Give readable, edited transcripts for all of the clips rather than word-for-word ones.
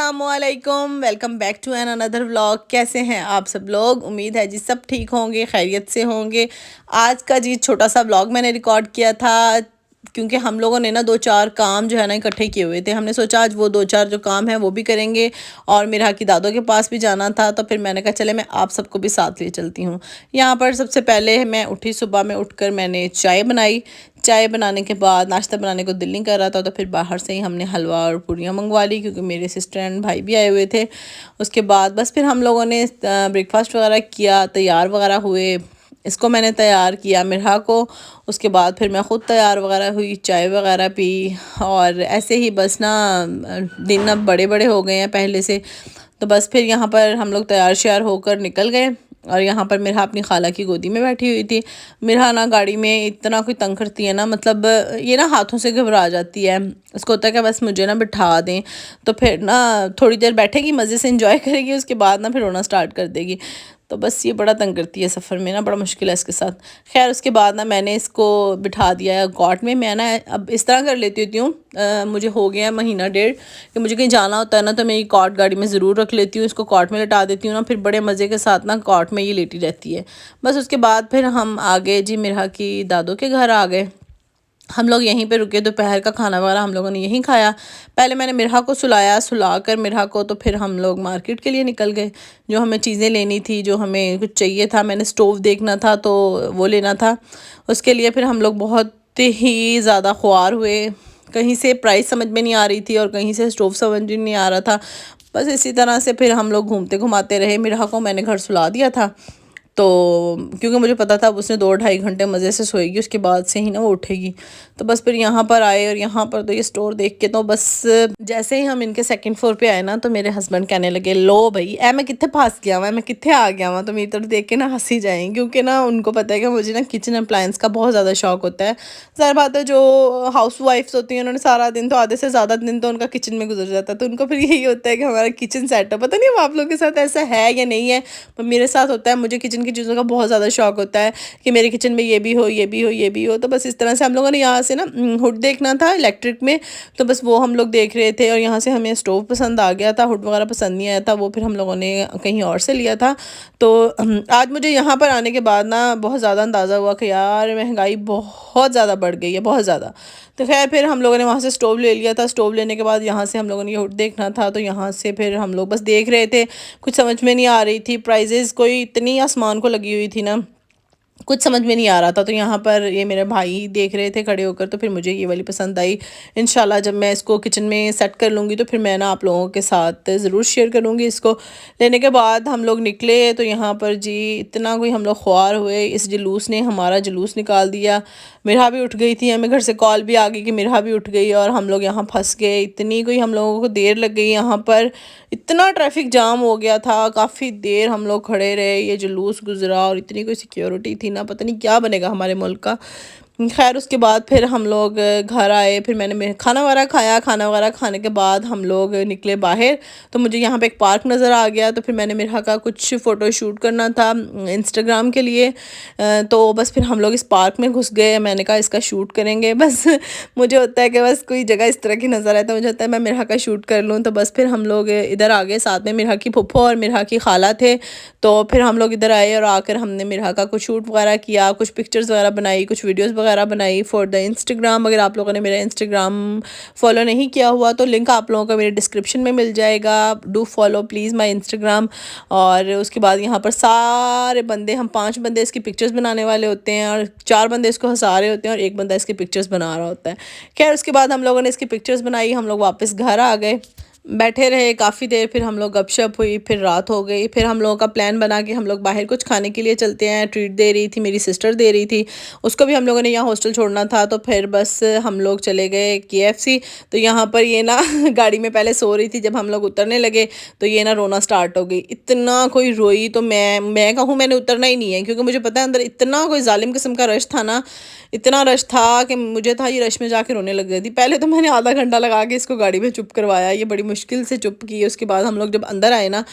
अस्सलामुअलैकुम, welcome back to an another vlog. कैसे हैं आप सब लोग? उम्मीद है जी सब ठीक होंगे, खैरियत से होंगे। आज का जी छोटा सा व्लॉग मैंने रिकॉर्ड किया था क्योंकि हम लोगों ने ना 2-4 काम जो है ना इकट्ठे किए हुए थे। हमने सोचा आज वो 2-4 जो काम है वो भी करेंगे और मेरा की दादों के पास भी जाना था, तो फिर मैंने कहा चले मैं आप सबको भी साथ ले चलती हूँ। यहाँ पर सबसे पहले मैं उठी, सुबह में उठकर मैंने चाय बनाई। चाय बनाने के बाद नाश्ता बनाने को दिल नहीं कर रहा था, तो फिर बाहर से ही हमने हलवा और पूरियाँ मंगवा ली क्योंकि मेरे सिस्टर एंड भाई भी आए हुए थे। उसके बाद बस फिर हम लोगों ने ब्रेकफास्ट वगैरह किया, तैयार वगैरह हुए। इसको मैंने तैयार किया मिर्हा को। उसके बाद फिर मैं ख़ुद तैयार वगैरह हुई, चाय वगैरह पी। और ऐसे ही बस ना दिन अब बड़े बड़े हो गए हैं पहले से, तो बस फिर यहाँ पर हम लोग तैयार श्यार होकर निकल गए। और यहाँ पर मिर्हा अपनी खाला की गोदी में बैठी हुई थी। मिर्हा ना गाड़ी में इतना कोई तंग करती है ना, मतलब ये ना हाथों से घबरा जाती है। उसको होता है कि बस मुझे ना बिठा दें, तो फिर ना थोड़ी देर बैठेगी, मज़े से इंजॉय करेगी, उसके बाद ना फिर रोना स्टार्ट कर देगी। तो बस ये बड़ा तंग करती है, सफ़र में ना बड़ा मुश्किल है इसके साथ। खैर उसके बाद ना मैंने इसको बिठा दिया है कॉट में। मैं ना अब इस तरह कर लेती होती हूँ, मुझे हो गया है महीना डेढ़ कि मुझे कहीं जाना होता है ना तो मेरी कॉट गाड़ी में ज़रूर रख लेती हूँ, इसको कॉट में लेटा देती हूँ ना, फिर बड़े मज़े के साथ ना कॉट में ये लेटी रहती है। बस उसके बाद फिर हम आ गए जी मिर्हा की दादों के घर आ गए। हम लोग यहीं पे रुके, दोपहर का खाना वगैरह हम लोगों ने यहीं खाया। पहले मैंने मिर्हा को सुलाया, सुलाकर मिर्हा को तो फिर हम लोग मार्केट के लिए निकल गए। जो हमें चीज़ें लेनी थी, जो हमें कुछ चाहिए था, मैंने स्टोव देखना था तो वो लेना था। उसके लिए फिर हम लोग बहुत ही ज़्यादा ख्वार हुए। कहीं से प्राइस समझ में नहीं आ रही थी और कहीं से स्टोव समझ में नहीं आ रहा था। बस इसी तरह से फिर हम लोग घूमते घुमाते रहे। मिर्हा को मैंने घर सुला दिया था, तो क्योंकि मुझे पता था अब उसने 2-2.5 घंटे मज़े से सोएगी, उसके बाद से ही ना वो उठेगी। तो बस फिर यहाँ पर आए और यहाँ पर तो ये स्टोर देख के तो बस जैसे ही हम इनके सेकंड फ्लोर पे आए ना, तो मेरे हस्बैंड कहने लगे लो भाई ए मैं कितने पास गया हुआ, मैं कितने आ गया हुआ। तो मेरी तरफ देख के ना हंसी जाएंगे क्योंकि ना उनको पता है कि मुझे ना किचन अप्लायंस का बहुत ज़्यादा शौक होता है। ज़ाहिर बात है जो हाउस वाइफ्स होती हैं उन्होंने सारा दिन तो आधे से ज़्यादा दिन तो उनका किचन में गुजर जाता है, तो उनको फिर यही होता है कि हमारा किचन सेट हो। पता नहीं अब आप लोगों के साथ ऐसा है या नहीं है, पर मेरे साथ होता है। मुझे किचन की चीज़ों का बहुत ज़्यादा शौक होता है कि मेरे किचन में ये भी हो, ये भी हो, ये भी हो। तो बस इस तरह से हम लोगों ने यहाँ से ना हुड देखना था इलेक्ट्रिक में, तो बस वो हम लोग देख रहे थे। और यहाँ से हमें स्टोव पसंद आ गया था, हुड वगैरह पसंद नहीं आया था, वो फिर हम लोगों ने कहीं और से लिया था। तो आज मुझे यहाँ पर आने के बाद ना बहुत ज़्यादा अंदाज़ा हुआ कि यार महंगाई बहुत ज़्यादा बढ़ गई है, बहुत ज़्यादा। तो खैर फिर हम लोगों ने वहाँ से स्टोव ले लिया था। स्टोव लेने के बाद यहाँ से हम लोगों ने ये हुड देखना था, तो यहाँ से फिर हम लोग बस देख रहे थे। कुछ समझ में नहीं आ रही थी, प्राइजेज़ कोई इतनी आसमान को लगी हुई थी ना, कुछ समझ में नहीं आ रहा था। तो यहाँ पर ये मेरे भाई देख रहे थे खड़े होकर, तो फिर मुझे ये वाली पसंद आई। इंशाल्लाह जब मैं इसको किचन में सेट कर लूँगी तो फिर मैं ना आप लोगों के साथ ज़रूर शेयर करूँगी इसको। लेने के बाद हम लोग निकले, तो यहाँ पर जी इतना कोई हम लोग ख्वार हुए, इस जुलूस ने हमारा जुलूस निकाल दिया। मिर्हा भी उठ गई थी, हमें घर से कॉल भी आ गई कि मिर्हा भी उठ गई और हम लोग यहाँ फंस गए। इतनी कोई हम लोगों को देर लग गई, यहाँ पर इतना ट्रैफिक जाम हो गया था, काफ़ी देर हम लोग खड़े रहे, ये जुलूस गुजरा और इतनी कोई सिक्योरिटी थी ना, पता नहीं क्या बनेगा हमारे मुल्क का। खैर उसके बाद फिर हम लोग घर आए, फिर मैंने खाना वगैरह खाया। खाना वगैरह खाने के बाद हम लोग निकले बाहर, तो मुझे यहाँ पे एक पार्क नज़र आ गया, तो फिर मैंने मिर्हा का कुछ फ़ोटो शूट करना था इंस्टाग्राम के लिए। तो बस फिर हम लोग इस पार्क में घुस गए। मैंने कहा इसका शूट करेंगे बस मुझे होता है कि बस कोई जगह इस तरह की नज़र आए तो मुझे होता है मैं मिर्हा का शूट कर लूँ। तो बस फिर हम लोग इधर आ गए, साथ में मिर्हा की फुफ्फो और मिर्हा की खाला थे। तो फिर हम लोग इधर आए और आकर हमने मिर्हा का कुछ शूट वगैरह किया, कुछ पिक्चर्स वगैरह बनाई, कुछ वीडियोस वगैरह बनाई फॉर द इंस्टाग्राम। अगर आप लोगों ने मेरा इंस्टाग्राम फॉलो नहीं किया हुआ तो लिंक आप लोगों को मेरे डिस्क्रिप्शन में मिल जाएगा। Do follow please my Instagram. और उसके बाद यहाँ पर सारे बंदे, हम 5 बंदे इसकी पिक्चर्स बनाने वाले होते हैं और 4 बंदे इसको हंसा रहे होते हैं और 1 बंदा इसकी पिक्चर्स बना रहा होता है। खैर उसके बाद हम लोगों ने इसकी पिक्चर्स बनाई, हम लोग वापस घर आ गए, बैठे रहे काफ़ी देर, फिर हम लोग गपशप हुई, फिर रात हो गई। फिर हम लोगों का प्लान बना कि हम लोग बाहर कुछ खाने के लिए चलते हैं। ट्रीट दे रही थी मेरी सिस्टर, दे रही थी, उसको भी हम लोगों ने यहाँ हॉस्टल छोड़ना था, तो फिर बस हम लोग चले गए KFC। तो यहाँ पर ये ना गाड़ी में पहले सो रही थी, जब हम लोग उतरने लगे तो ये ना रोना स्टार्ट हो गई। इतना कोई रोई, तो मैं कहूँ मैंने उतरना ही नहीं है क्योंकि मुझे पता है अंदर इतना कोई जालिम किस्म का रश था ना, इतना रश था कि मुझे था ये रश में जाके रोने लग गई थी। पहले तो मैंने आधा घंटा लगा के इसको गाड़ी में चुप करवाया, ये बड़ी मुश्किल से चुप किए। उसके बाद हम लोग जब अंदर आए ना,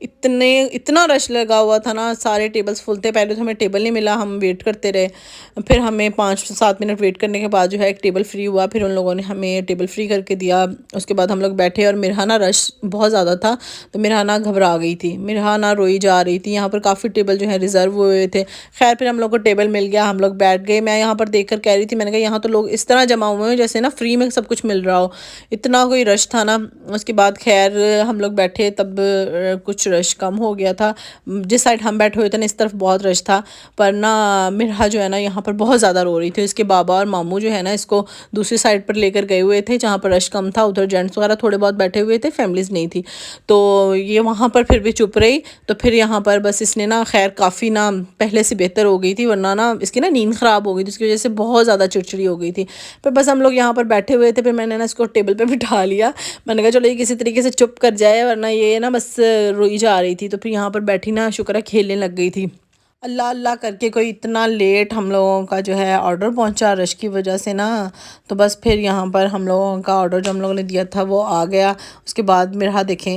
इतना रश लगा हुआ था ना, सारे टेबल्स फुल थे। पहले तो हमें टेबल नहीं मिला, हम वेट करते रहे। फिर हमें 5-7 मिनट वेट करने के बाद जो है एक टेबल फ्री हुआ, फिर उन लोगों ने हमें टेबल फ्री करके दिया। उसके बाद हम लोग बैठे और मिरहाना रश बहुत ज़्यादा था, तो मिरहाना घबरा गई थी, मिरहाना रोई जा रही थी। यहाँ पर काफ़ी टेबल जो है रिज़र्व हुए थे। खैर फिर हम लोग को टेबल मिल गया, हम लोग बैठ गए। मैं यहाँ पर देख कर कह रही थी, मैंने कहा यहाँ तो लोग इस तरह जमा हुए हैं जैसे ना फ्री में सब कुछ मिल रहा हो, इतना कोई रश था ना। उसके बाद खैर हम लोग बैठे, तब कुछ रश कम हो गया था। जिस साइड हम बैठे हुए थे ना, इस तरफ बहुत रश था। पर ना मिरहा जो है ना यहाँ पर बहुत ज़्यादा रो रही थी। इसके बाबा और मामू जो है ना इसको दूसरी साइड पर लेकर गए हुए थे जहाँ पर रश कम था। उधर जेंट्स वगैरह थोड़े बहुत बैठे हुए थे, फैमिलीज़ नहीं थी। तो ये वहाँ पर फिर भी चुप रही। तो फिर यहाँ पर बस इसने ना खैर काफ़ी ना पहले से बेहतर हो गई थी, वरना ना इसकी ना नींद ख़राब हो गई थी, उसकी वजह से बहुत ज़्यादा चिड़चिड़ी हो गई थी। फिर बस हम लोग यहाँ पर बैठे हुए थे, फिर मैंने ना इसको टेबल पे बिठा लिया। मैंने कहा चलो ये किसी तरीके से चुप कर जाए, वरना ये ना बस रोई जा रही थी। तो फिर यहाँ पर बैठी ना शुक्र है खेलने लग गई थी। अल्लाह अल्लाह करके कोई इतना लेट हम लोगों का जो है ऑर्डर पहुंचा रश की वजह से ना। तो बस फिर यहाँ पर हम लोगों का ऑर्डर जो हम लोगों ने दिया था वो आ गया। उसके बाद मेरा देखें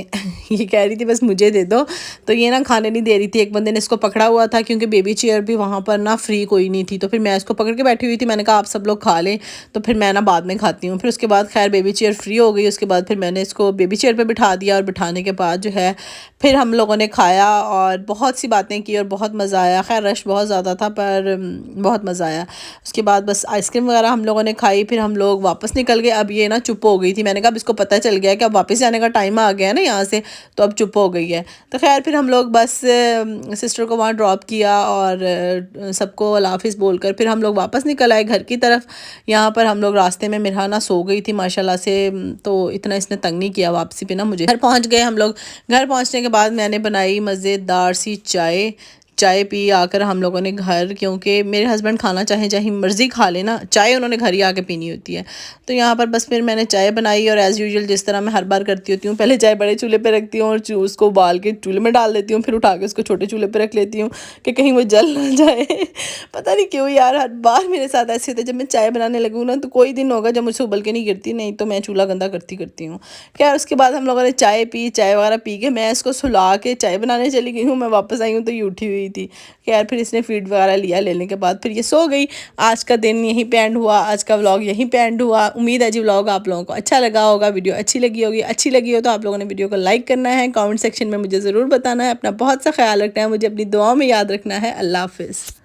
ये कह रही थी बस मुझे दे दो, तो ये ना खाने नहीं दे रही थी। एक बंदे ने इसको पकड़ा हुआ था क्योंकि बेबी चेयर भी वहाँ पर ना फ्री कोई नहीं थी। तो फिर मैं इसको पकड़ के बैठी हुई थी, मैंने कहा आप सब लोग खा लें, तो फिर मैं ना बाद में खाती हूँ। फिर उसके बाद खैर बेबी चेयर फ्री हो गई। उसके बाद फिर मैंने इसको बेबी चेयर पर बिठा दिया, और बिठाने के बाद जो है फिर हम लोगों ने खाया और बहुत सी बातें की और बहुत मज़ा आया। खैर रश बहुत ज़्यादा था पर बहुत मज़ा आया। उसके बाद बस आइसक्रीम वगैरह हम लोगों ने खाई, फिर हम लोग वापस निकल गए। अब ये ना चुप हो गई थी, मैंने कहा अब इसको पता चल गया कि अब वापस जाने का टाइम आ गया है ना यहाँ से, तो अब चुप हो गई है। तो खैर फिर हम लोग बस सिस्टर को वहाँ ड्रॉप किया और सबको अल्लाह हाफिज़ बोल कर फिर हम लोग वापस निकल आए घर की तरफ। यहाँ पर हम लोग रास्ते में मिरहाना सो गई थी माशाल्लाह से, तो इतना इसने तंग नहीं किया वापसी पे ना मुझे। घर पहुँच गए हम लोग। घर पहुँचने के बाद मैंने बनाई मज़ेदार सी चाय। चाय पी आकर हम लोगों ने घर, क्योंकि मेरे हस्बैंड खाना चाहे चाहे मर्ज़ी खा लेना, चाय उन्होंने घर ही आके पीनी होती है। तो यहाँ पर बस फिर मैंने चाय बनाई और एज़ यूजुअल जिस तरह मैं हर बार करती होती हूँ, पहले चाय बड़े चूल्हे पे रखती हूँ और उसको उबाल के चूल्हे में डाल देती हूँ, फिर उठा के उसको छोटे चूल्हे पे रख लेती हूँ कि कहीं वो जल ना जाए। पता नहीं क्यों यार हर बार मेरे साथ ऐसे होता है, जब मैं चाय बनाने लगूँ ना तो कोई दिन होगा जब मुझसे उबल के नहीं गिरती, नहीं तो मैं चूल्हा गंदा करती हूँ। खैर उसके बाद हम लोगों ने चाय पी, चाय वगैरह पी के मैं इसको सुला के चाय बनाने चली गई हूँ। मैं वापस आई हूँ तो ये उठी हुई थी। खैर फिर इसने फीड वगैरह लिया, लेने के बाद फिर ये सो गई। आज का दिन यहीं पे एंड हुआ, आज का व्लॉग यहीं पे एंड हुआ। उम्मीद है जी व्लॉग आप लोगों को अच्छा लगा होगा, वीडियो अच्छी लगी होगी। अच्छी लगी हो तो आप लोगों ने वीडियो को लाइक करना है, कमेंट सेक्शन में मुझे ज़रूर बताना है। अपना बहुत सा ख्याल रखना है, मुझे अपनी दुआओं में याद रखना है। अल्लाह हाफिज़।